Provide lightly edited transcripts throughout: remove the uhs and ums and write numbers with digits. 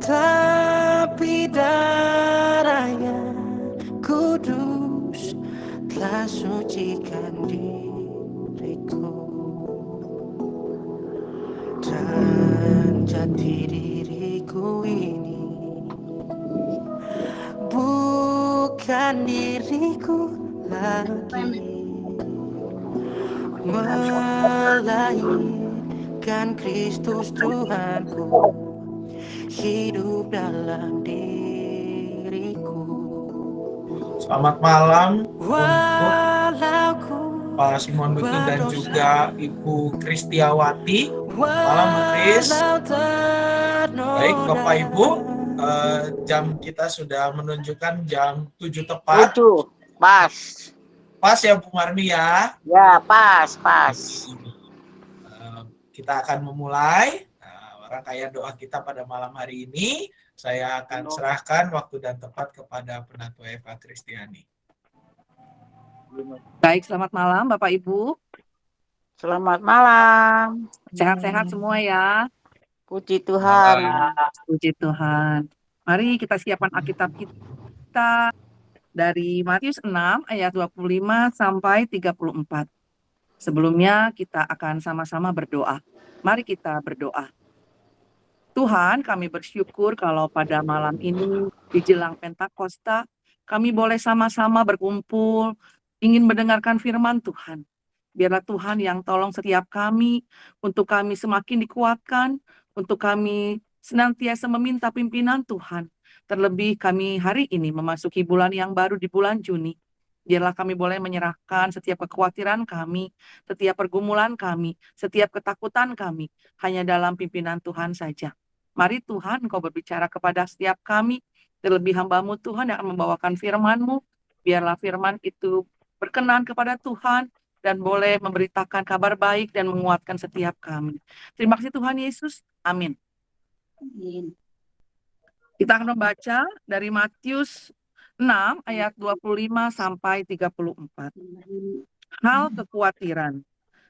Tapi darahnya kudus telah sucikan diriku, dan jati diriku ini bukan diriku lagi, melainkan Kristus Tuhanku hidup dalam diriku. Selamat malam untuk Pak Simon Betul dan juga Ibu Kristiawati. Malam Bu Kris. Baik Bapak Ibu, jam kita sudah menunjukkan jam 7 tepat. 7, pas. Pas ya Bu Marni ya? Ya, pas. Kita akan memulai rangkaian doa kita pada malam hari ini. Saya akan serahkan waktu dan tempat kepada Penatua Eva Kristiani. Baik, selamat malam Bapak Ibu. Selamat malam. Sehat-sehat semua ya. Puji Tuhan. Puji Tuhan. Mari kita siapkan Alkitab kita dari Matius 6 ayat 25 sampai 34. Sebelumnya kita akan sama-sama berdoa. Mari kita berdoa. Tuhan, kami bersyukur kalau pada malam ini di jelang Pentakosta kami boleh sama-sama berkumpul ingin mendengarkan firman Tuhan. Biarlah Tuhan yang tolong setiap kami untuk kami semakin dikuatkan, untuk kami senantiasa meminta pimpinan Tuhan. Terlebih kami hari ini memasuki bulan yang baru di bulan Juni. Biarlah kami boleh menyerahkan setiap kekhawatiran kami, setiap pergumulan kami, setiap ketakutan kami hanya dalam pimpinan Tuhan saja. Mari Tuhan Engkau berbicara kepada setiap kami, terlebih hamba-Mu Tuhan yang akan membawakan firman-Mu. Biarlah firman itu berkenan kepada Tuhan dan boleh memberitakan kabar baik dan menguatkan setiap kami. Terima kasih Tuhan Yesus. Amin. Kita akan membaca dari Matius 6 ayat 25 sampai 34. Hal kekhawatiran.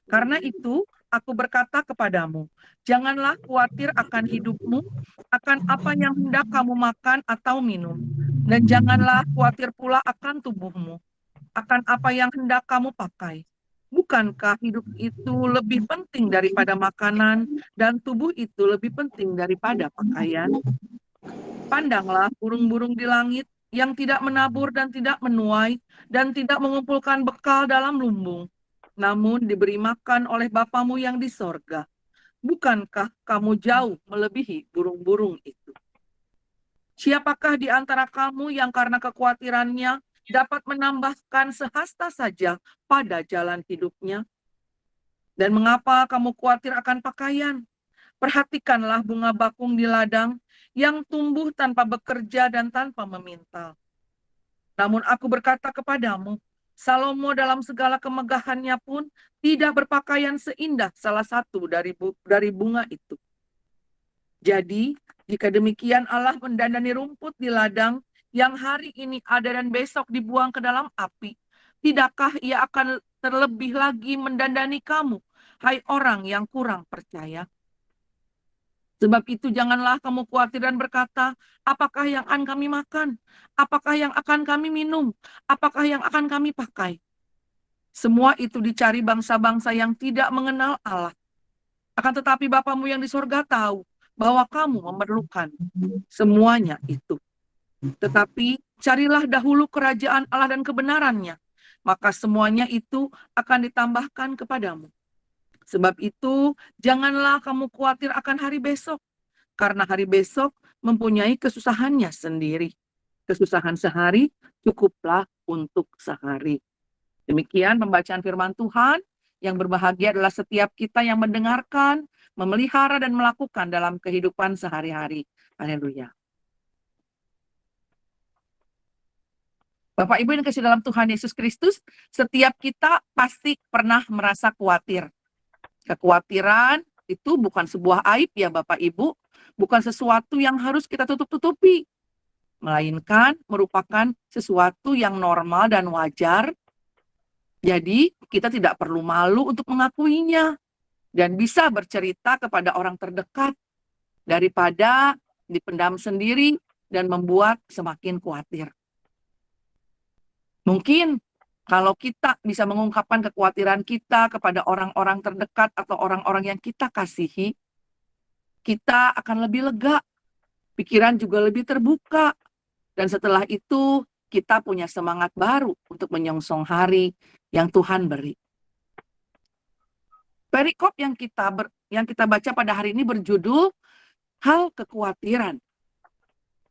Karena itu, aku berkata kepadamu, janganlah khawatir akan hidupmu, akan apa yang hendak kamu makan atau minum. Dan janganlah khawatir pula akan tubuhmu, akan apa yang hendak kamu pakai. Bukankah hidup itu lebih penting daripada makanan, dan tubuh itu lebih penting daripada pakaian? Pandanglah burung-burung di langit yang tidak menabur dan tidak menuai, dan tidak mengumpulkan bekal dalam lumbung, namun diberi makan oleh Bapamu yang di sorga. Bukankah kamu jauh melebihi burung-burung itu? Siapakah di antara kamu yang karena kekhawatirannya dapat menambahkan sehasta saja pada jalan hidupnya? Dan mengapa kamu khawatir akan pakaian? Perhatikanlah bunga bakung di ladang yang tumbuh tanpa bekerja dan tanpa memintal. Namun aku berkata kepadamu, Salomo dalam segala kemegahannya pun tidak berpakaian seindah salah satu dari bunga itu. Jadi, jika demikian Allah mendandani rumput di ladang yang hari ini ada dan besok dibuang ke dalam api, tidakkah ia akan terlebih lagi mendandani kamu, hai orang yang kurang percaya? Sebab itu janganlah kamu khawatir dan berkata, apakah yang akan kami makan? Apakah yang akan kami minum? Apakah yang akan kami pakai? Semua itu dicari bangsa-bangsa yang tidak mengenal Allah. Akan tetapi Bapamu yang di surga tahu bahwa kamu memerlukan semuanya itu. Tetapi carilah dahulu kerajaan Allah dan kebenarannya, maka semuanya itu akan ditambahkan kepadamu. Sebab itu, janganlah kamu khawatir akan hari besok, karena hari besok mempunyai kesusahannya sendiri. Kesusahan sehari cukuplah untuk sehari. Demikian pembacaan firman Tuhan. Yang berbahagia adalah setiap kita yang mendengarkan, memelihara dan melakukan dalam kehidupan sehari-hari. Haleluya. Bapak Ibu yang kasih dalam Tuhan Yesus Kristus, setiap kita pasti pernah merasa khawatir. Kekhawatiran itu bukan sebuah aib ya Bapak Ibu, bukan sesuatu yang harus kita tutup-tutupi, melainkan merupakan sesuatu yang normal dan wajar. Jadi kita tidak perlu malu untuk mengakuinya dan bisa bercerita kepada orang terdekat daripada dipendam sendiri, dan membuat semakin khawatir. Mungkin kalau kita bisa mengungkapkan kekhawatiran kita kepada orang-orang terdekat atau orang-orang yang kita kasihi, kita akan lebih lega, pikiran juga lebih terbuka, dan setelah itu kita punya semangat baru untuk menyongsong hari yang Tuhan beri. Perikop yang kita baca pada hari ini berjudul hal kekhawatiran.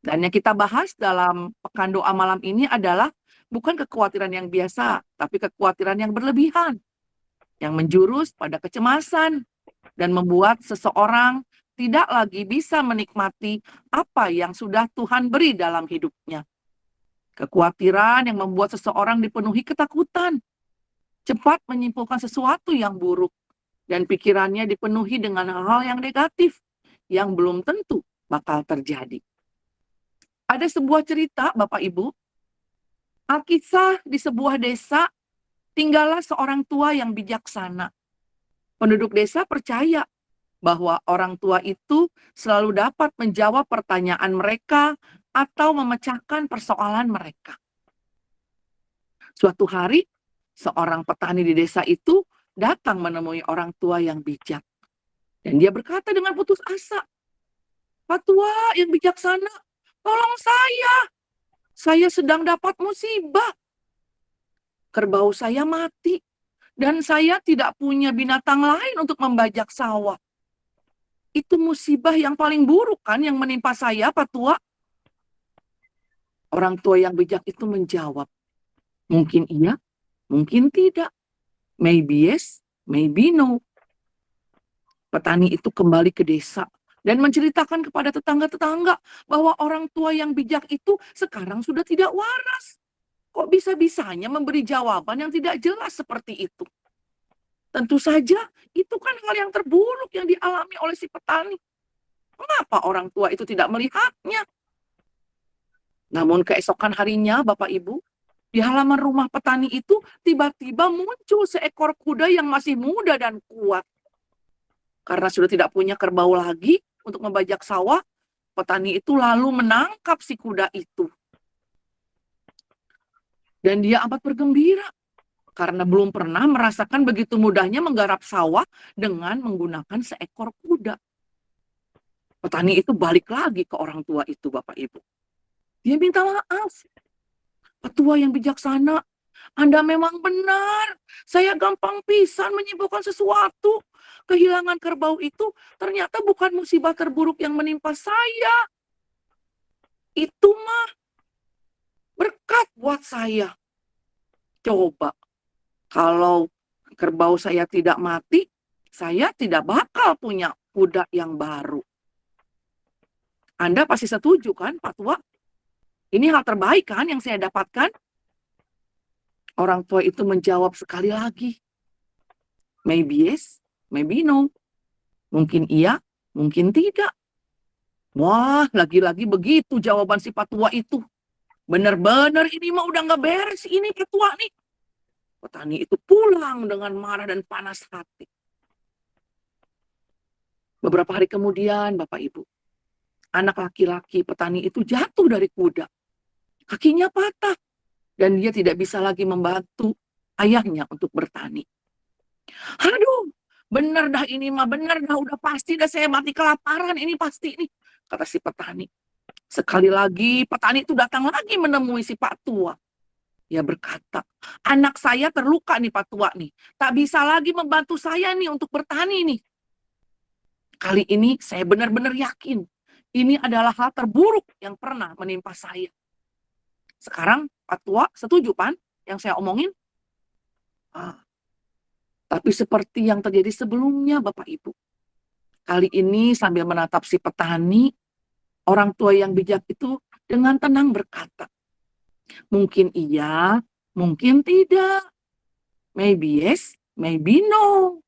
Dan yang kita bahas dalam pekan doa malam ini adalah bukan kekhawatiran yang biasa, tapi kekhawatiran yang berlebihan, yang menjurus pada kecemasan dan membuat seseorang tidak lagi bisa menikmati apa yang sudah Tuhan beri dalam hidupnya. Kekhawatiran yang membuat seseorang dipenuhi ketakutan, cepat menyimpulkan sesuatu yang buruk, dan pikirannya dipenuhi dengan hal-hal yang negatif, yang belum tentu bakal terjadi. Ada sebuah cerita, Bapak Ibu, Alkisah di sebuah desa, tinggallah seorang tua yang bijaksana. Penduduk desa percaya bahwa orang tua itu selalu dapat menjawab pertanyaan mereka atau memecahkan persoalan mereka. Suatu hari, seorang petani di desa itu datang menemui orang tua yang bijak. Dan dia berkata dengan putus asa, "Pak tua yang bijaksana, tolong saya. Saya sedang dapat musibah. Kerbau saya mati, dan saya tidak punya binatang lain untuk membajak sawah. Itu musibah yang paling buruk kan yang menimpa saya, Pak tua?" Orang tua yang bijak itu menjawab, "Mungkin iya, mungkin tidak. Maybe yes, maybe no." Petani itu kembali ke desa dan menceritakan kepada tetangga-tetangga bahwa orang tua yang bijak itu sekarang sudah tidak waras. Kok bisa-bisanya memberi jawaban yang tidak jelas seperti itu? Tentu saja itu kan hal yang terburuk yang dialami oleh si petani. Mengapa orang tua itu tidak melihatnya? Namun keesokan harinya, Bapak Ibu, di halaman rumah petani itu tiba-tiba muncul seekor kuda yang masih muda dan kuat. Karena sudah tidak punya kerbau lagi untuk membajak sawah, petani itu lalu menangkap si kuda itu. Dan dia amat bergembira karena belum pernah merasakan begitu mudahnya menggarap sawah dengan menggunakan seekor kuda. Petani itu balik lagi ke orang tua itu, Bapak Ibu. Dia minta maaf. "Petua yang bijaksana, Anda memang benar. Saya gampang pisan menyimpulkan sesuatu. Kehilangan kerbau itu ternyata bukan musibah terburuk yang menimpa saya. Itu mah berkat buat saya. Coba, kalau kerbau saya tidak mati, saya tidak bakal punya kuda yang baru. Anda pasti setuju kan, Pak Tua? Ini hal terbaik kan yang saya dapatkan?" Orang tua itu menjawab sekali lagi, "Maybe yes, maybe no. Mungkin iya, mungkin tidak." Wah, lagi-lagi begitu jawaban si Pak Tua itu. Benar-benar ini mah udah nggak beres ini Pak Tua nih. Petani itu pulang dengan marah dan panas hati. Beberapa hari kemudian, Bapak Ibu, anak laki-laki petani itu jatuh dari kuda. Kakinya patah, dan dia tidak bisa lagi membantu ayahnya untuk bertani. "Aduh, bener dah ini mah, bener dah, udah pasti dah saya mati kelaparan, ini pasti nih," kata si petani. Sekali lagi, petani itu datang lagi menemui si Pak Tua. Dia berkata, "Anak saya terluka nih Pak Tua nih, tak bisa lagi membantu saya nih untuk bertani nih. Kali ini saya benar-benar yakin, ini adalah hal terburuk yang pernah menimpa saya." Sekarang Pak Tua setuju kan yang saya omongin? Tapi seperti yang terjadi sebelumnya, Bapak Ibu. Kali ini sambil menatap si petani, orang tua yang bijak itu dengan tenang berkata, "Mungkin iya, mungkin tidak. Maybe yes, maybe no."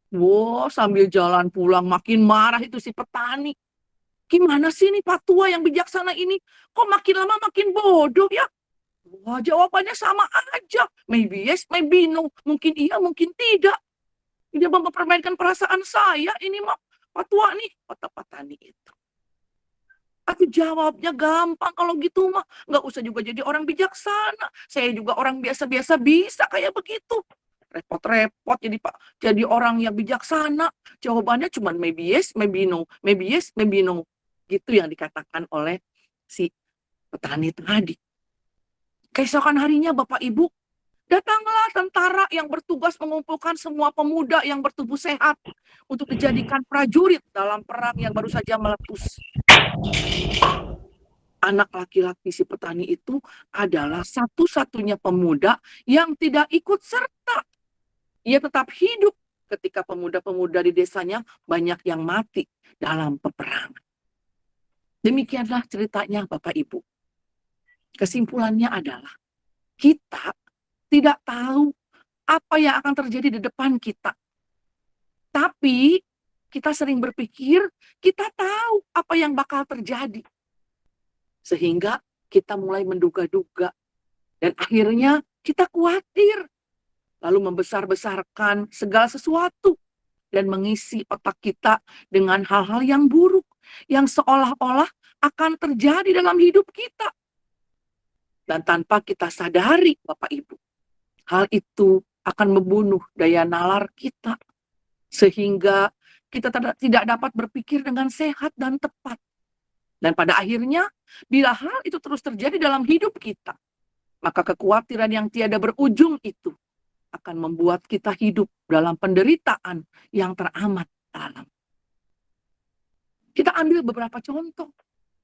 Wow, sambil jalan pulang makin marah itu si petani. Gimana sih nih Pak Tua yang bijaksana ini? Kok makin lama makin bodoh ya? Wah, jawabannya sama aja. Maybe yes, maybe no. Mungkin iya, mungkin tidak. Dia mempermainkan perasaan saya. Ini mah Pak Tua nih, kata petani itu. Aku jawabnya gampang, kalau gitu mah nggak usah juga jadi orang bijaksana. Saya juga orang biasa-biasa bisa kayak begitu. Repot-repot jadi orang yang bijaksana. Jawabannya cuma maybe yes, maybe no. Maybe yes, maybe no. Gitu yang dikatakan oleh si petani tadi. Keesokan harinya Bapak Ibu, datanglah tentara yang bertugas mengumpulkan semua pemuda yang bertubuh sehat untuk dijadikan prajurit dalam perang yang baru saja meletus. Anak laki-laki si petani itu adalah satu-satunya pemuda yang tidak ikut serta. Ia tetap hidup ketika pemuda-pemuda di desanya banyak yang mati dalam peperangan. Demikianlah ceritanya Bapak Ibu. Kesimpulannya adalah kita tidak tahu apa yang akan terjadi di depan kita. Tapi kita sering berpikir kita tahu apa yang bakal terjadi. Sehingga kita mulai menduga-duga. Dan akhirnya kita khawatir. Lalu membesar-besarkan segala sesuatu. Dan mengisi otak kita dengan hal-hal yang buruk. Yang seolah-olah akan terjadi dalam hidup kita. Dan tanpa kita sadari, Bapak Ibu, hal itu akan membunuh daya nalar kita. Sehingga kita tidak dapat berpikir dengan sehat dan tepat. Dan pada akhirnya, bila hal itu terus terjadi dalam hidup kita, maka kekhawatiran yang tiada berujung itu akan membuat kita hidup dalam penderitaan yang teramat dalam. Kita ambil beberapa contoh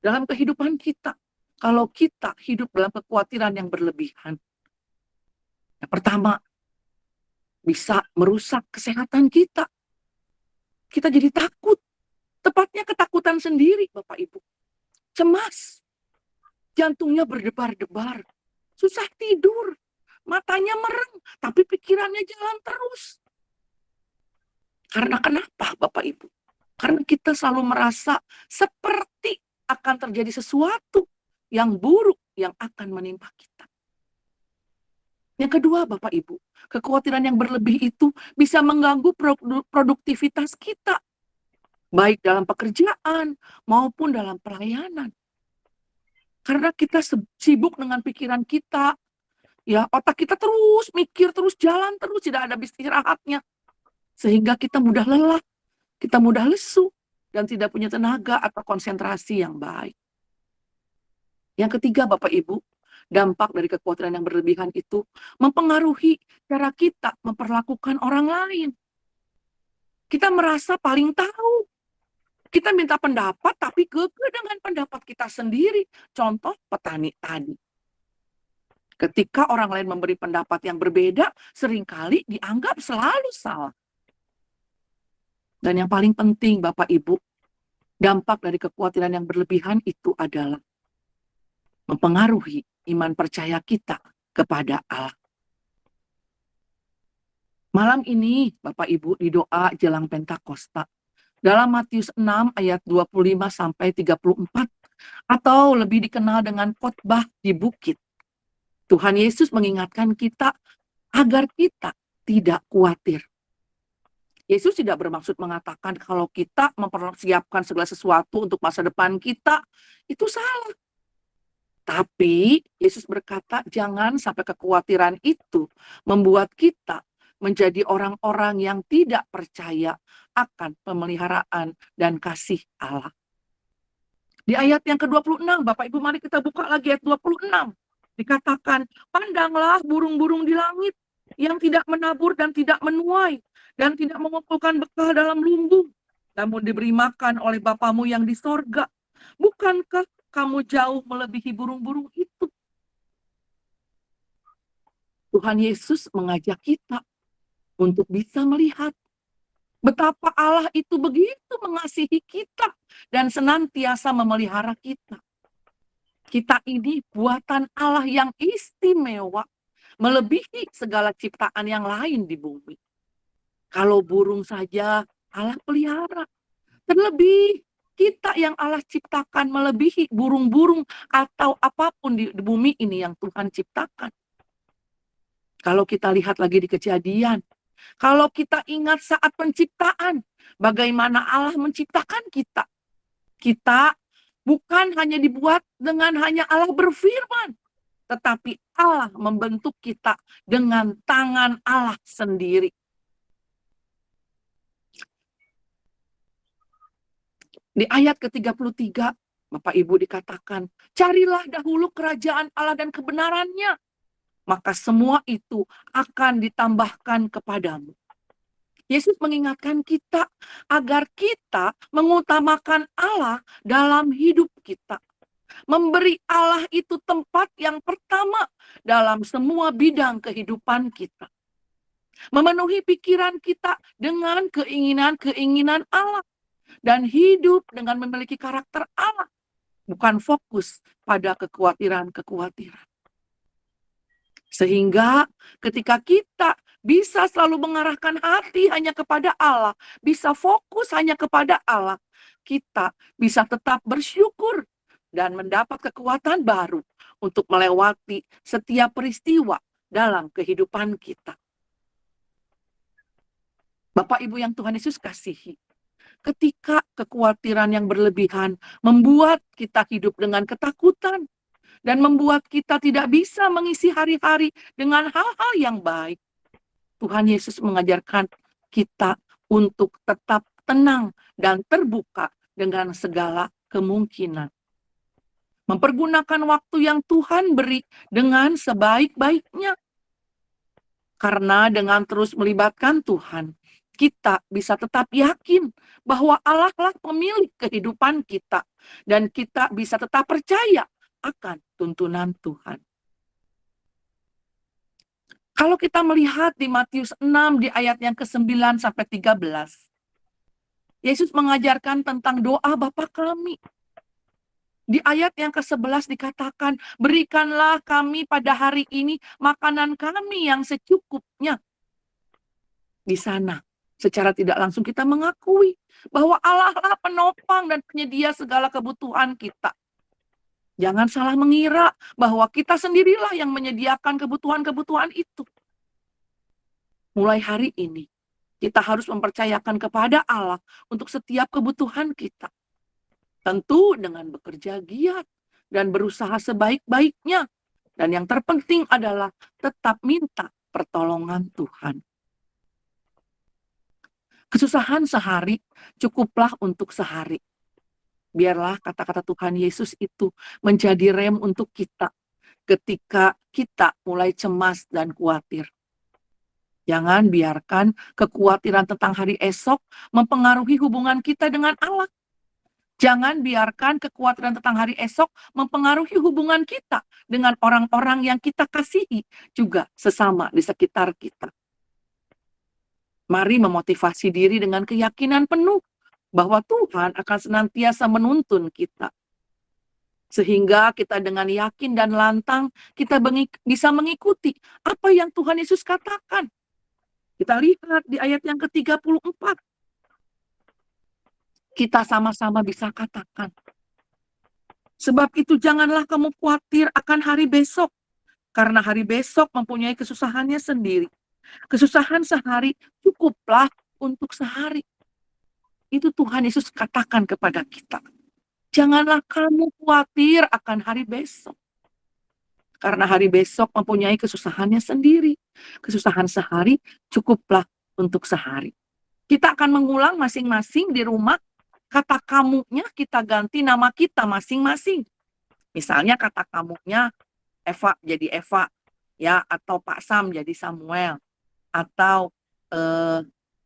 dalam kehidupan kita. Kalau kita hidup dalam kekhawatiran yang berlebihan. Yang pertama, bisa merusak kesehatan kita. Kita jadi takut. Tepatnya ketakutan sendiri, Bapak Ibu. Cemas. Jantungnya berdebar-debar. Susah tidur. Matanya merem. Tapi pikirannya jalan terus. Karena kenapa, Bapak Ibu? Karena kita selalu merasa seperti akan terjadi sesuatu yang buruk yang akan menimpa kita. Yang kedua, Bapak Ibu, kekhawatiran yang berlebih itu bisa mengganggu produktivitas kita, baik dalam pekerjaan maupun dalam pelayanan. Karena kita sibuk dengan pikiran kita, ya otak kita terus mikir, terus jalan, terus tidak ada istirahatnya. Sehingga kita mudah lelah, kita mudah lesu, dan tidak punya tenaga atau konsentrasi yang baik. Yang ketiga, Bapak Ibu, dampak dari kekhawatiran yang berlebihan itu mempengaruhi cara kita memperlakukan orang lain. Kita merasa paling tahu. Kita minta pendapat, tapi kekeh dengan pendapat kita sendiri. Contoh petani tadi. Ketika orang lain memberi pendapat yang berbeda, seringkali dianggap selalu salah. Dan yang paling penting, Bapak Ibu, dampak dari kekhawatiran yang berlebihan itu adalah mempengaruhi iman percaya kita kepada Allah. Malam ini, Bapak Ibu, di doa jelang Pentakosta, dalam Matius 6 ayat 25 sampai 34, atau lebih dikenal dengan khotbah di bukit, Tuhan Yesus mengingatkan kita agar kita tidak khawatir. Yesus tidak bermaksud mengatakan kalau kita mempersiapkan segala sesuatu untuk masa depan kita, itu salah. Tapi Yesus berkata jangan sampai kekhawatiran itu membuat kita menjadi orang-orang yang tidak percaya akan pemeliharaan dan kasih Allah. Di ayat yang ke-26, Bapak Ibu mari kita buka lagi ayat 26. Dikatakan, pandanglah burung-burung di langit yang tidak menabur dan tidak menuai dan tidak mengumpulkan bekal dalam lumbung, namun diberi makan oleh Bapamu yang di sorga. Bukankah kamu jauh melebihi burung-burung itu? Tuhan Yesus mengajak kita untuk bisa melihat betapa Allah itu begitu mengasihi kita dan senantiasa memelihara kita. Kita ini buatan Allah yang istimewa, melebihi segala ciptaan yang lain di bumi. Kalau burung saja Allah pelihara, terlebih kita yang Allah ciptakan melebihi burung-burung atau apapun di bumi ini yang Tuhan ciptakan. Kalau kita lihat lagi di Kejadian, kalau kita ingat saat penciptaan, bagaimana Allah menciptakan kita. Kita bukan hanya dibuat dengan hanya Allah berfirman, tetapi Allah membentuk kita dengan tangan Allah sendiri. Di ayat ke-33, Bapak Ibu dikatakan, carilah dahulu kerajaan Allah dan kebenarannya, maka semua itu akan ditambahkan kepadamu. Yesus mengingatkan kita agar kita mengutamakan Allah dalam hidup kita. Memberi Allah itu tempat yang pertama dalam semua bidang kehidupan kita. Memenuhi pikiran kita dengan keinginan-keinginan Allah. Dan hidup dengan memiliki karakter Allah. Bukan fokus pada kekhawatiran-kekhawatiran. Sehingga ketika kita bisa selalu mengarahkan hati hanya kepada Allah, bisa fokus hanya kepada Allah, kita bisa tetap bersyukur dan mendapat kekuatan baru untuk melewati setiap peristiwa dalam kehidupan kita. Bapak Ibu yang Tuhan Yesus kasihi, ketika kekhawatiran yang berlebihan membuat kita hidup dengan ketakutan, dan membuat kita tidak bisa mengisi hari-hari dengan hal-hal yang baik. Tuhan Yesus mengajarkan kita untuk tetap tenang dan terbuka dengan segala kemungkinan. Mempergunakan waktu yang Tuhan beri dengan sebaik-baiknya. Karena dengan terus melibatkan Tuhan, kita bisa tetap yakin bahwa Allah lah pemilik kehidupan kita. Dan kita bisa tetap percaya akan tuntunan Tuhan. Kalau kita melihat di Matius 6 di ayat yang ke-9 sampai 13, Yesus mengajarkan tentang doa Bapa kami. Di ayat yang ke-11 dikatakan, berikanlah kami pada hari ini makanan kami yang secukupnya. Di sana, secara tidak langsung kita mengakui bahwa Allah lah penopang dan penyedia segala kebutuhan kita. Jangan salah mengira bahwa kita sendirilah yang menyediakan kebutuhan-kebutuhan itu. Mulai hari ini, kita harus mempercayakan kepada Allah untuk setiap kebutuhan kita. Tentu dengan bekerja giat dan berusaha sebaik-baiknya. Dan yang terpenting adalah tetap minta pertolongan Tuhan. Kesusahan sehari cukuplah untuk sehari. Biarlah kata-kata Tuhan Yesus itu menjadi rem untuk kita ketika kita mulai cemas dan khawatir. Jangan biarkan kekhawatiran tentang hari esok mempengaruhi hubungan kita dengan Allah. Jangan biarkan kekhawatiran tentang hari esok mempengaruhi hubungan kita dengan orang-orang yang kita kasihi, juga sesama di sekitar kita. Mari memotivasi diri dengan keyakinan penuh bahwa Tuhan akan senantiasa menuntun kita. Sehingga kita dengan yakin dan lantang, kita bisa mengikuti apa yang Tuhan Yesus katakan. Kita lihat di ayat yang ke-34. Kita sama-sama bisa katakan. Sebab itu janganlah kamu khawatir akan hari besok. Karena hari besok mempunyai kesusahannya sendiri. Kesusahan sehari cukuplah untuk sehari. Itu Tuhan Yesus katakan kepada kita. Janganlah kamu khawatir akan hari besok. Karena hari besok mempunyai kesusahannya sendiri. Kesusahan sehari cukuplah untuk sehari. Kita akan mengulang masing-masing di rumah. Kata kamunya kita ganti nama kita masing-masing. Misalnya kata kamunya Eva jadi Eva. Ya, atau Pak Sam jadi Samuel. Atau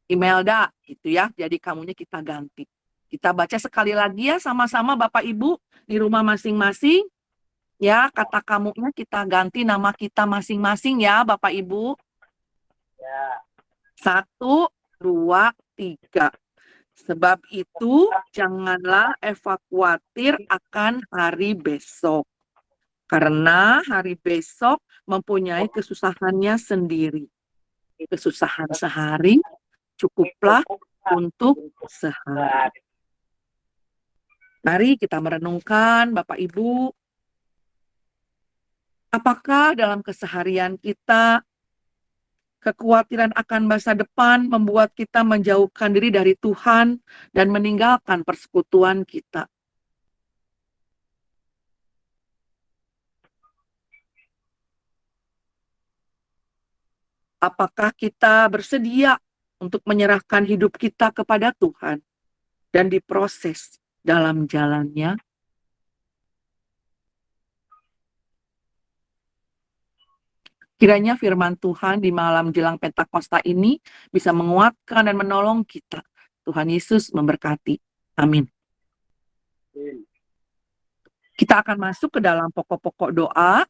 Imelda gitu ya. Jadi kamunya kita ganti. Kita baca sekali lagi ya sama-sama Bapak Ibu di rumah masing-masing. Ya, kata kamunya kita ganti nama kita masing-masing ya Bapak Ibu. Ya. 1, 2, 3. Sebab itu janganlah Eva khawatir akan hari besok. Karena hari besok mempunyai kesusahannya sendiri. Kesusahan sehari cukuplah untuk sehari. Mari kita merenungkan Bapak Ibu. Apakah dalam keseharian kita kekhawatiran akan masa depan membuat kita menjauhkan diri dari Tuhan dan meninggalkan persekutuan kita? Apakah kita bersedia untuk menyerahkan hidup kita kepada Tuhan dan diproses dalam jalannya? Kiranya firman Tuhan di malam jelang Pentakosta ini bisa menguatkan dan menolong kita. Tuhan Yesus memberkati. Amin. Kita akan masuk ke dalam pokok-pokok doa.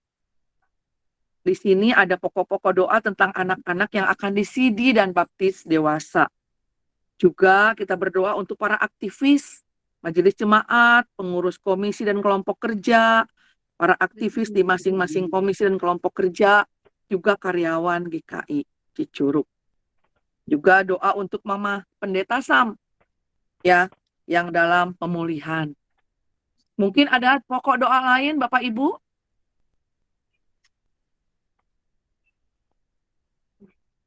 Di sini ada pokok-pokok doa tentang anak-anak yang akan disidi dan baptis dewasa. Juga kita berdoa untuk para aktivis, majelis jemaat, pengurus komisi dan kelompok kerja, para aktivis di masing-masing komisi dan kelompok kerja, juga karyawan GKI Cicurug. Juga doa untuk Mama Pendeta Sam, ya, yang dalam pemulihan. Mungkin ada pokok doa lain, Bapak Ibu?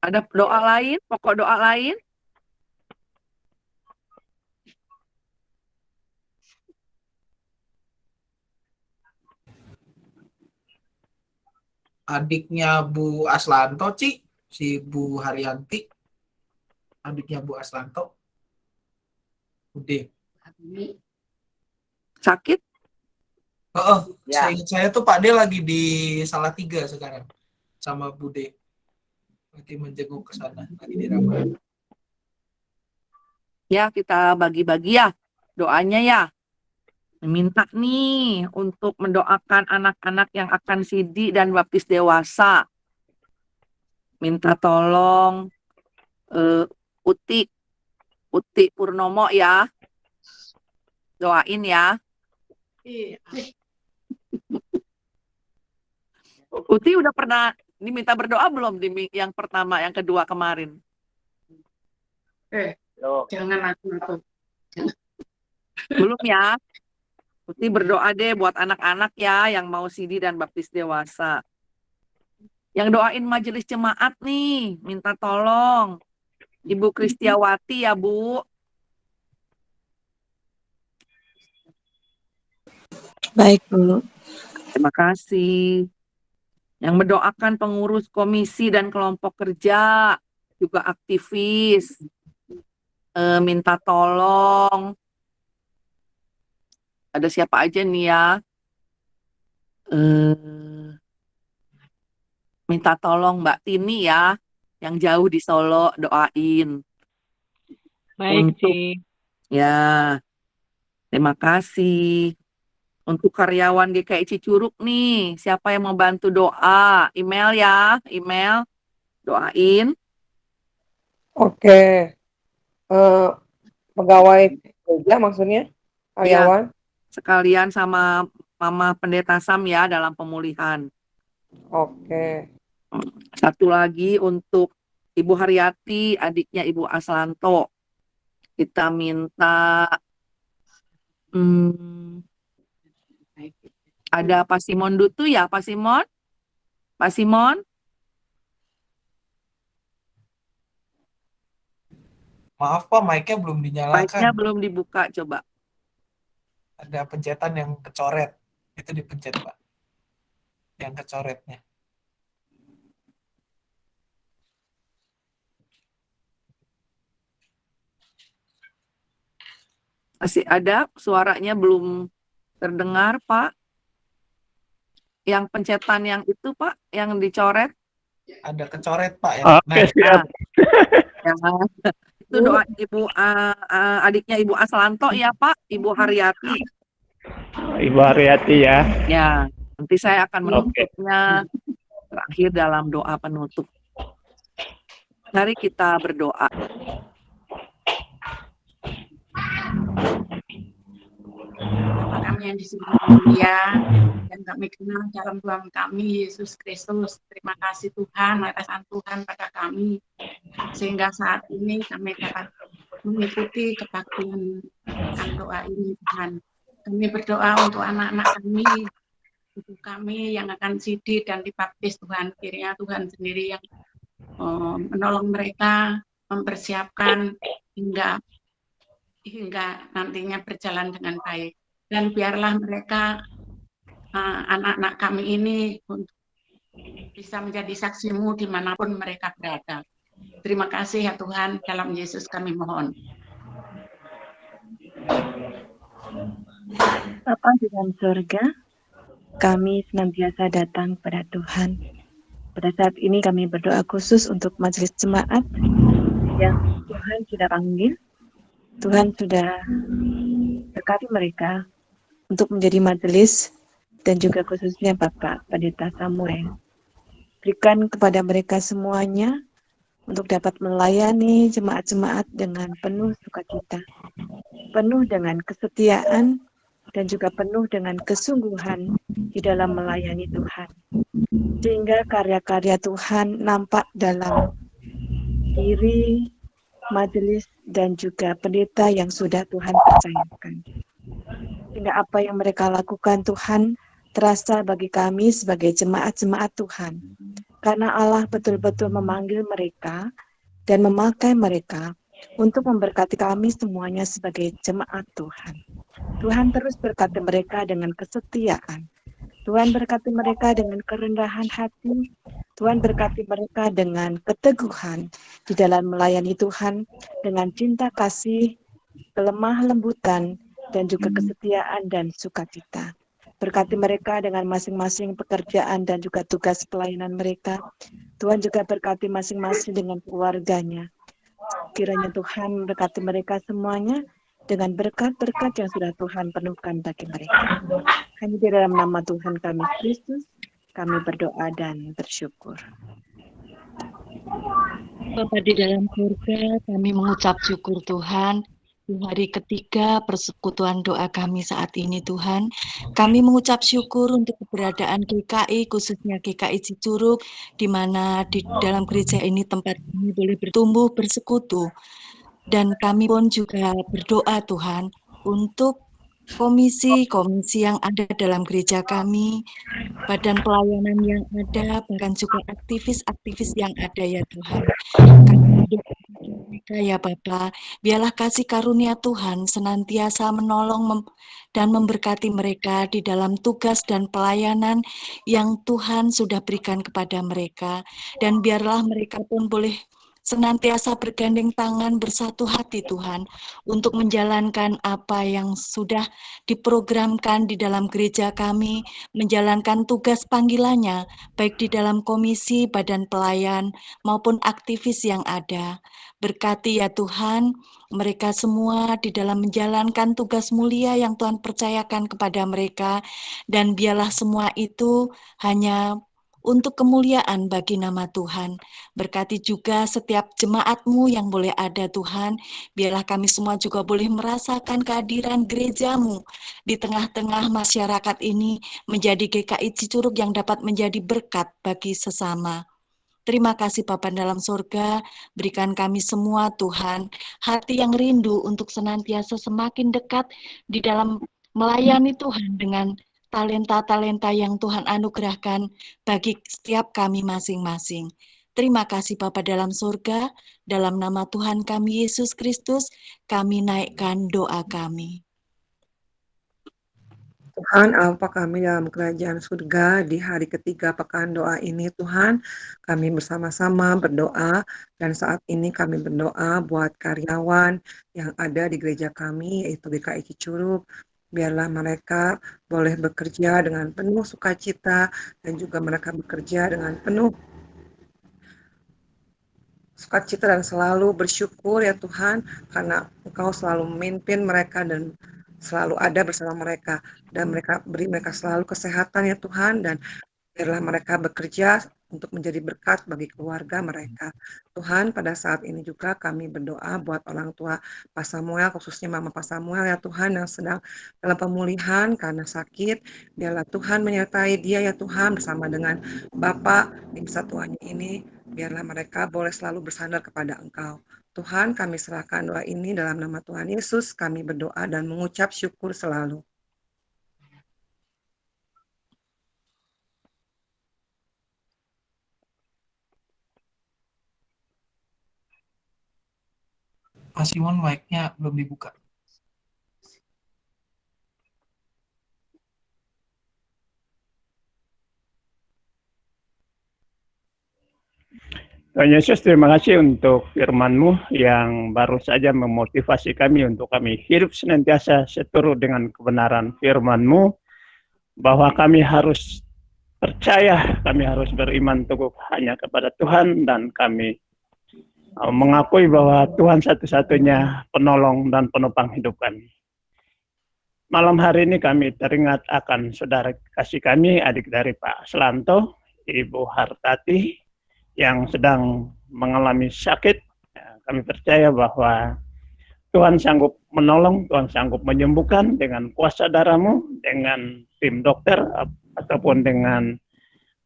Ada doa lain, pokok doa lain? Adiknya Bu Aslanto, si Bu Haryanti, adiknya Bu Aslanto, Bude. Sakit? Ya. Seingat saya tuh Pak De lagi di Salatiga sekarang sama Bude. Lagi menjenguk ke sana, lagi dirawat. Ya, kita bagi-bagi ya doanya ya. Minta nih untuk mendoakan anak-anak yang akan sidi dan baptis dewasa. Minta tolong Uti Purnomo ya. Doain ya. Uti udah pernah diminta berdoa belum di yang pertama, yang kedua kemarin? Loh, Jangan aku. Belum ya? Uti berdoa deh buat anak-anak ya yang mau sidi dan baptis dewasa. Yang doain majelis jemaat nih, minta tolong Ibu Kristiawati ya Bu. Baik, Bu. Terima kasih. Yang mendoakan pengurus komisi dan kelompok kerja, juga aktivis, minta tolong. Ada siapa aja nih ya? Minta tolong Mbak Tini ya, yang jauh di Solo, doain. Baik, Untuk, Ci. ya, terima kasih. Untuk karyawan GKI Cicurug nih, siapa yang mau bantu doa? Email ya, email, doain. Oke. Pegawai gereja maksudnya? Karyawan? Sekalian sama Mama Pendeta Sam ya dalam pemulihan. Oke. Satu lagi untuk Ibu Haryati, adiknya Ibu Aslanto. Kita minta ada Pak Simon Dutu ya, Pak Simon? Pak Simon? Maaf Pak, mic-nya belum dinyalakan. Mic-nya belum dibuka, coba. Ada pencetan yang kecoret. Itu dipencet Pak. Yang kecoretnya. Masih ada, suaranya belum terdengar, Pak. Yang pencetan yang itu, Pak, yang dicoret. Ada kecoret Pak ya. Oke, siap. Ya. Itu doa Ibu adiknya Ibu Aslanto ya, Pak, Ibu Haryati. Ibu Haryati ya. Ya, nanti saya akan menutupnya terakhir dalam doa penutup. Mari kita berdoa. Bapa kami yang di surga mulia, dan kami kenal dalam Tuhan kami Yesus Kristus. Terima kasih Tuhan atas Tuhan pada kami, sehingga saat ini kami dapat mengikuti kebaktian doa ini Tuhan. Kami berdoa untuk anak-anak kami, ibu kami yang akan sidi dan dibaptis Tuhan. Kiranya Tuhan sendiri yang menolong mereka, mempersiapkan hingga nantinya berjalan dengan baik. Dan biarlah mereka, anak-anak kami ini, bisa menjadi saksimu dimanapun mereka berada. Terima kasih ya Tuhan, dalam Yesus kami mohon. Bapa di dalam surga, kami senantiasa datang pada Tuhan. Pada saat ini kami berdoa khusus untuk majelis jemaat yang Tuhan sudah panggil. Tuhan sudah berkati mereka untuk menjadi majelis dan juga khususnya Bapak Pendeta Samuel. Berikan kepada mereka semuanya untuk dapat melayani jemaat-jemaat dengan penuh sukacita, penuh dengan kesetiaan, dan juga penuh dengan kesungguhan di dalam melayani Tuhan. Sehingga karya-karya Tuhan nampak dalam diri majelis dan juga pendeta yang sudah Tuhan percayakan. Sehingga apa yang mereka lakukan Tuhan terasa bagi kami sebagai jemaat-jemaat Tuhan. Karena Allah betul-betul memanggil mereka dan memakai mereka untuk memberkati kami semuanya sebagai jemaat Tuhan. Tuhan terus berkati mereka dengan kesetiaan. Tuhan berkati mereka dengan kerendahan hati. Tuhan berkati mereka dengan keteguhan di dalam melayani Tuhan, dengan cinta kasih, kelemah lembutan, dan juga kesetiaan dan sukacita. Berkati mereka dengan masing-masing pekerjaan dan juga tugas pelayanan mereka. Tuhan juga berkati masing-masing dengan keluarganya. Kiranya Tuhan berkati mereka semuanya dengan berkat-berkat yang sudah Tuhan penuhkan bagi mereka. Hanya di dalam nama Tuhan kami Kristus, kami berdoa dan bersyukur. Bapa di dalam surga, kami mengucap syukur Tuhan di hari ketiga persekutuan doa kami saat ini Tuhan. Kami mengucap syukur untuk keberadaan GKI, khususnya GKI Cicurug, di mana di dalam gereja ini tempat kami boleh bertumbuh bersekutu. Dan kami pun juga berdoa Tuhan untuk komisi-komisi yang ada dalam gereja kami, badan pelayanan yang ada, bahkan juga aktivis-aktivis yang ada ya Tuhan. Kami berdoa mereka ya Bapa, biarlah kasih karunia Tuhan senantiasa menolong dan memberkati mereka di dalam tugas dan pelayanan yang Tuhan sudah berikan kepada mereka. Dan biarlah mereka pun boleh senantiasa bergandeng tangan bersatu hati Tuhan untuk menjalankan apa yang sudah diprogramkan di dalam gereja kami, menjalankan tugas panggilannya baik di dalam komisi, badan pelayan maupun aktivis yang ada. Berkati ya Tuhan mereka semua di dalam menjalankan tugas mulia yang Tuhan percayakan kepada mereka, dan biarlah semua itu hanya untuk kemuliaan bagi nama Tuhan. Berkati juga setiap jemaat-Mu yang boleh ada Tuhan. Biarlah kami semua juga boleh merasakan kehadiran gereja-Mu di tengah-tengah masyarakat ini, menjadi GKI Cicurug yang dapat menjadi berkat bagi sesama. Terima kasih Bapa dalam surga, berikan kami semua Tuhan, hati yang rindu untuk senantiasa semakin dekat di dalam melayani Tuhan dengan talenta-talenta yang Tuhan anugerahkan bagi setiap kami masing-masing. Terima kasih Bapa dalam surga, dalam nama Tuhan kami Yesus Kristus, kami naikkan doa kami. Tuhan, apa kami dalam kerajaan surga di hari ketiga pekan doa ini, Tuhan, kami bersama-sama berdoa, dan saat ini kami berdoa buat karyawan yang ada di gereja kami, yaitu GKI Cicurug. Biarlah mereka boleh bekerja dengan penuh sukacita, dan juga mereka bekerja dengan penuh sukacita dan selalu bersyukur ya Tuhan, karena Engkau selalu memimpin mereka dan selalu ada bersama mereka, dan beri mereka selalu kesehatan ya Tuhan, dan biarlah mereka bekerja untuk menjadi berkat bagi keluarga mereka. Tuhan, pada saat ini juga kami berdoa buat orang tua Pak Samuel, khususnya Mama Pak Samuel ya Tuhan, yang sedang dalam pemulihan karena sakit. Biarlah Tuhan menyertai dia ya Tuhan, bersama dengan Bapak di persatuannya ini. Biarlah mereka boleh selalu bersandar kepada Engkau. Tuhan, kami serahkan doa ini dalam nama Tuhan Yesus. Kami berdoa dan mengucap syukur selalu. Pak Simon, mic-nya belum dibuka. Tuhan Yesus, terima kasih untuk firman-Mu yang baru saja memotivasi kami untuk kami hidup senantiasa seturut dengan kebenaran firman-Mu, bahwa kami harus percaya, kami harus beriman teguh hanya kepada Tuhan, dan kami mengakui bahwa Tuhan satu-satunya penolong dan penopang hidup kami. Malam hari ini kami teringat akan saudara kasih kami, adik dari Pak Selanto, Ibu Hartati, yang sedang mengalami sakit. Kami percaya bahwa Tuhan sanggup menolong, Tuhan sanggup menyembuhkan dengan kuasa darah-Mu, dengan tim dokter, ataupun dengan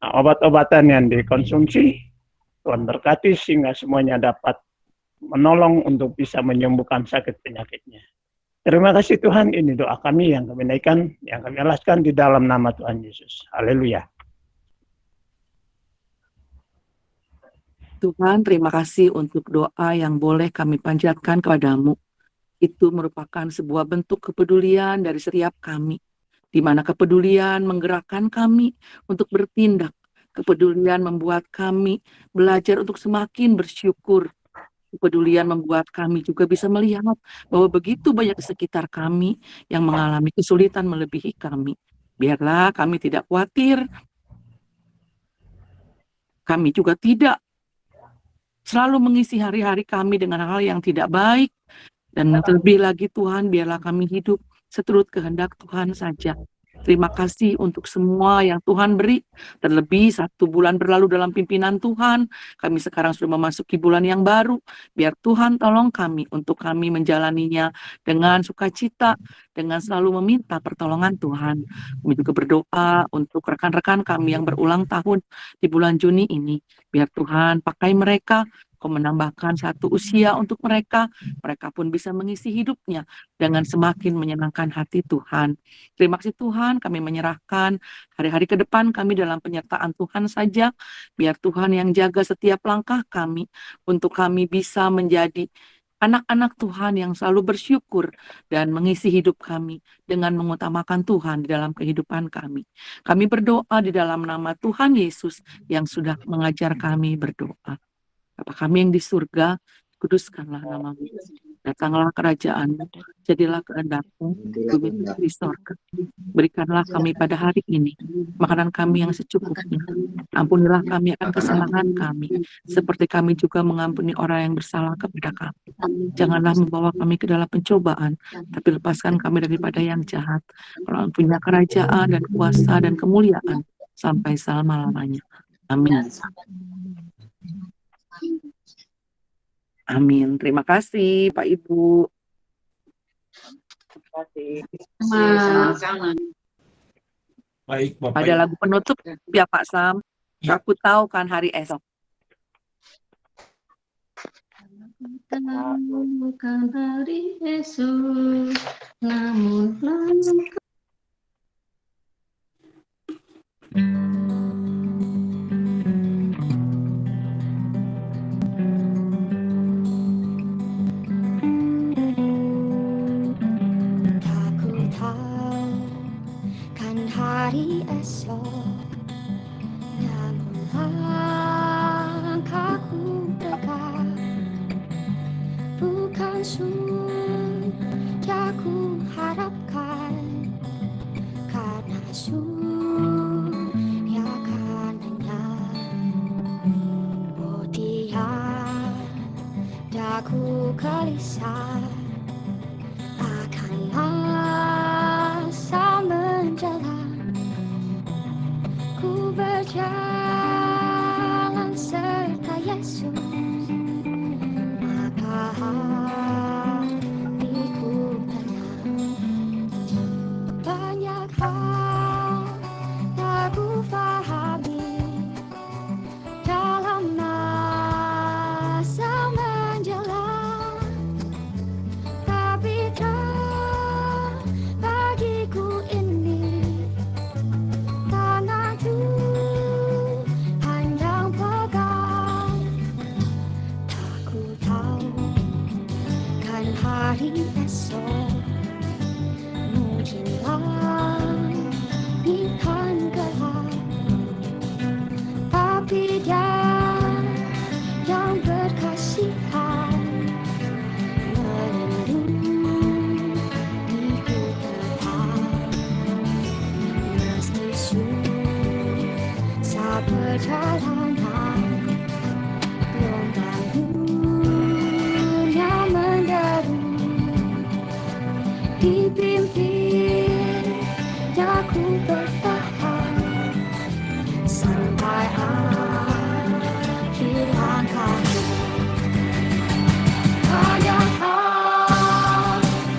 obat-obatan yang dikonsumsi. Tuhan berkati sehingga semuanya dapat menolong untuk bisa menyembuhkan sakit penyakitnya. Terima kasih Tuhan, ini doa kami yang kami naikkan, yang kami alaskan di dalam nama Tuhan Yesus. Haleluya. Tuhan, terima kasih untuk doa yang boleh kami panjatkan kepadamu. Itu merupakan sebuah bentuk kepedulian dari setiap kami, di mana kepedulian menggerakkan kami untuk bertindak. Kepedulian membuat kami belajar untuk semakin bersyukur. Kepedulian membuat kami juga bisa melihat bahwa begitu banyak di sekitar kami yang mengalami kesulitan melebihi kami. Biarlah kami tidak khawatir. Kami juga tidak selalu mengisi hari-hari kami dengan hal yang tidak baik. Dan terlebih lagi Tuhan, biarlah kami hidup seturut kehendak Tuhan saja. Terima kasih untuk semua yang Tuhan beri. Terlebih 1 bulan berlalu dalam pimpinan Tuhan. Kami sekarang sudah memasuki bulan yang baru. Biar Tuhan tolong kami untuk kami menjalaninya dengan sukacita, dengan selalu meminta pertolongan Tuhan. Kami juga berdoa untuk rekan-rekan kami yang berulang tahun di bulan Juni ini. Biar Tuhan pakai mereka, Kau menambahkan 1 usia untuk mereka. Mereka pun bisa mengisi hidupnya dengan semakin menyenangkan hati Tuhan. Terima kasih Tuhan, kami menyerahkan hari-hari ke depan kami dalam penyertaan Tuhan saja. Biar Tuhan yang jaga setiap langkah kami, untuk kami bisa menjadi anak-anak Tuhan yang selalu bersyukur dan mengisi hidup kami dengan mengutamakan Tuhan di dalam kehidupan kami. Kami berdoa di dalam nama Tuhan Yesus yang sudah mengajar kami berdoa. Bapa kami yang di surga, kuduskanlah nama-Mu. Datanglah kerajaan-Mu, jadilah kehendak-Mu, bumi di sorga. Berikanlah kami pada hari ini makanan kami yang secukupnya. Ampunilah kami akan kesalahan kami, seperti kami juga mengampuni orang yang bersalah kepada kami. Janganlah membawa kami ke dalam pencobaan, tapi lepaskan kami daripada yang jahat. Kalau punya kerajaan dan kuasa dan kemuliaan sampai selama-lamanya. Amin. Amin. Terima kasih Pak Ibu. Terima kasih. Baik, Bapak. Ada lagu penutup ya Pak Sam. Ya. Aku tahu kan hari esok. Bukan hari esok, namun langkah. Hari esok, namun langkahku dekat, bukan surga ku harapkan, karena surga karenanya. Oh tiada ku gelisah akan masa menjalan. Ku berjalan serta Yesus, maka hatiku tenang. Banyak hal tak ku fahami dalam masa menjalan, tapi bagiku ini tangan Tuhan yang pegang. Tak ku tahu kan hari esok, mungkin langit kan gelap, tapi Dia kalangan gelombang dunia menderu, dipimpin aku bertahan sampai akhir langkahku. Hanya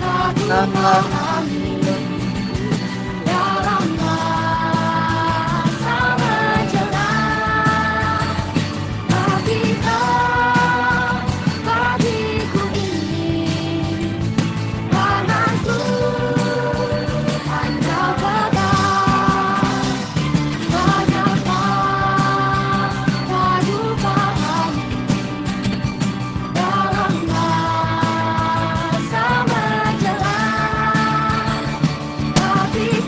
aku pahami dalam masa menjelang, tapi bagiku ini tanganku hanya pegang. Banyaklah padu pahami dalam masa menjelang, tapi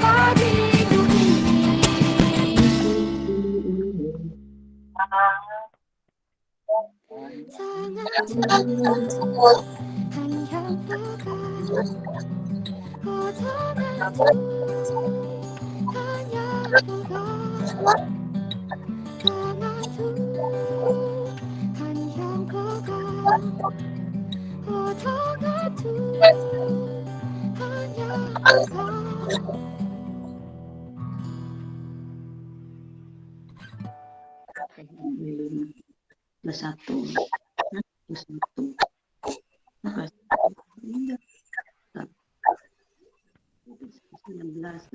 bagiku ini tanganku hanya pegang. Oh, tanganku hanya pegang. Tanganku hanya pegang. Oh, tanganku hanya pegang. Plus satu. Plus satu. Plus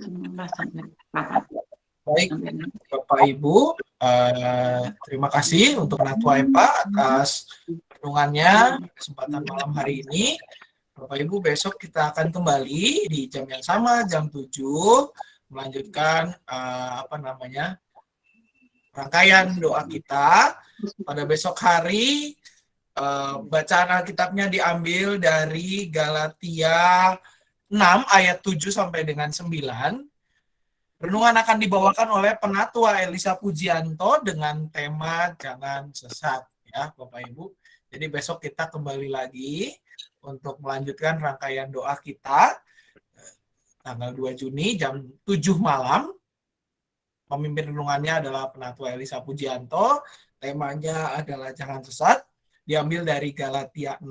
19 sampai 4. Baik, Bapak Ibu, terima kasih untuk Penatua EPA atas renungannya kesempatan malam hari ini. Bapak Ibu, besok kita akan kembali di jam yang sama, jam 7, melanjutkan rangkaian doa kita. Pada besok hari, bacaan Alkitabnya diambil dari Galatia 6 ayat 7 sampai dengan 9. Renungan akan dibawakan oleh Penatua Elisa Pujianto dengan tema Jangan Sesat, ya Bapak Ibu. Jadi besok kita kembali lagi untuk melanjutkan rangkaian doa kita tanggal 2 Juni jam 7 malam. Pemimpin renungannya adalah Penatua Elisa Pujianto. Temanya adalah Jangan Sesat. Diambil dari Galatia 6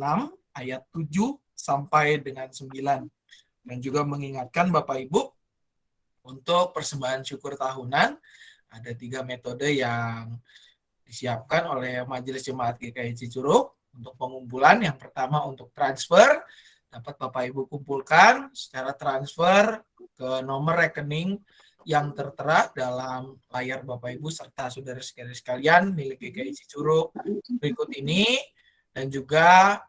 ayat 7 sampai dengan 9. Dan juga mengingatkan Bapak Ibu, untuk persembahan syukur tahunan, ada 3 metode yang disiapkan oleh Majelis Jemaat GKI Cicurug untuk pengumpulan. Yang pertama untuk transfer, dapat Bapak Ibu kumpulkan secara transfer ke nomor rekening yang tertera dalam layar Bapak Ibu serta saudara sekalian milik GKI Cicurug berikut ini. Dan juga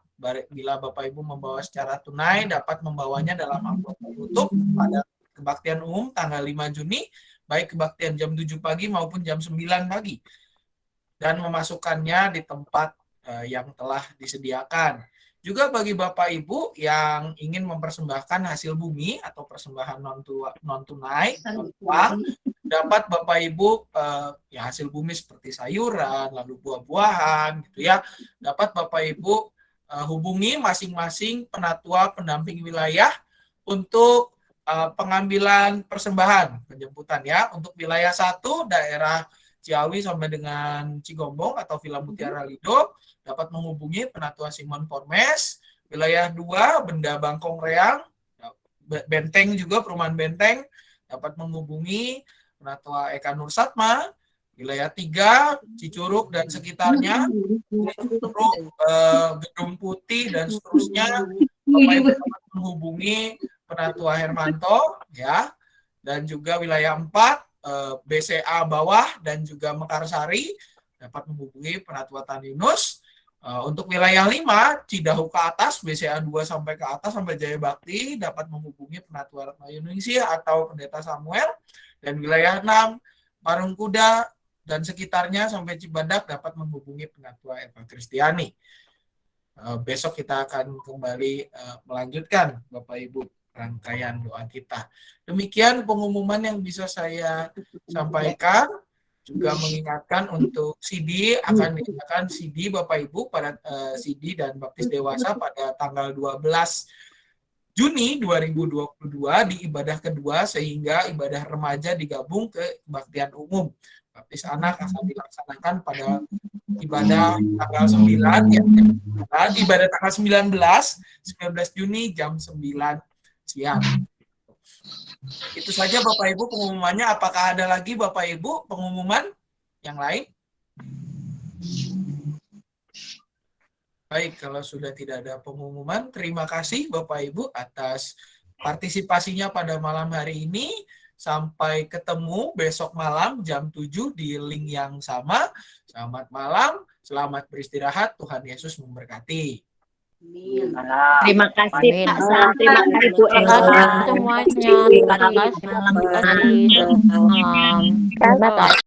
bila Bapak Ibu membawa secara tunai, dapat membawanya dalam amplop tertutup pada kebaktian umum tanggal 5 Juni, baik kebaktian jam 7 pagi maupun jam 9 pagi. Dan memasukkannya di tempat yang telah disediakan. Juga bagi Bapak Ibu yang ingin mempersembahkan hasil bumi atau persembahan non-tunai, uang, dapat Bapak Ibu ya hasil bumi seperti sayuran, lalu buah-buahan, gitu ya. Dapat Bapak Ibu hubungi masing-masing penatua pendamping wilayah untuk pengambilan persembahan penjemputan, ya. Untuk wilayah 1 daerah Ciawi sampai dengan Cigombong atau Villa Mutiara Lido dapat menghubungi Penatua Simon Pormes. Wilayah 2 Benda Bangkong Reang, Benteng juga perumahan Benteng dapat menghubungi Penatua Eka Nur Satma. Wilayah 3 Cicurug dan sekitarnya, Cicurug, Gedung Putih dan seterusnya, Bapak Ibu dapat menghubungi Penatua Hermanto, ya. Dan juga wilayah 4 BCA Bawah dan juga Mekarsari dapat menghubungi Penatua Taninus. Untuk wilayah 5 Cidahu ke atas, BCA 2 sampai ke atas sampai Jaya Bakti dapat menghubungi Penatua Ratna Yuningsih atau Pendeta Samuel. Dan wilayah 6 Parungkuda dan sekitarnya sampai Cibadak dapat menghubungi Penatua Eva Kristiani. Besok kita akan kembali melanjutkan Bapak Ibu rangkaian doa kita. Demikian pengumuman yang bisa saya sampaikan. Juga mengingatkan untuk CD akan diadakan CD Bapak Ibu pada CD dan Baptis Dewasa pada tanggal 12 Juni 2022 di ibadah kedua, sehingga ibadah remaja digabung ke kebaktian umum. Baptis anak akan dilaksanakan pada ibadah tanggal 9, ya, ibadah tanggal 19 Juni jam 9 siang. Itu saja Bapak Ibu pengumumannya. Apakah ada lagi Bapak Ibu pengumuman yang lain? Baik, kalau sudah tidak ada pengumuman, terima kasih Bapak Ibu atas partisipasinya pada malam hari ini. Sampai ketemu besok malam jam 7 di link yang sama. Selamat malam, selamat beristirahat, Tuhan Yesus memberkati. Terima kasih Pak Sam, terima kasih Bu Ella. semuanya. Terima kasih. Terima kasih.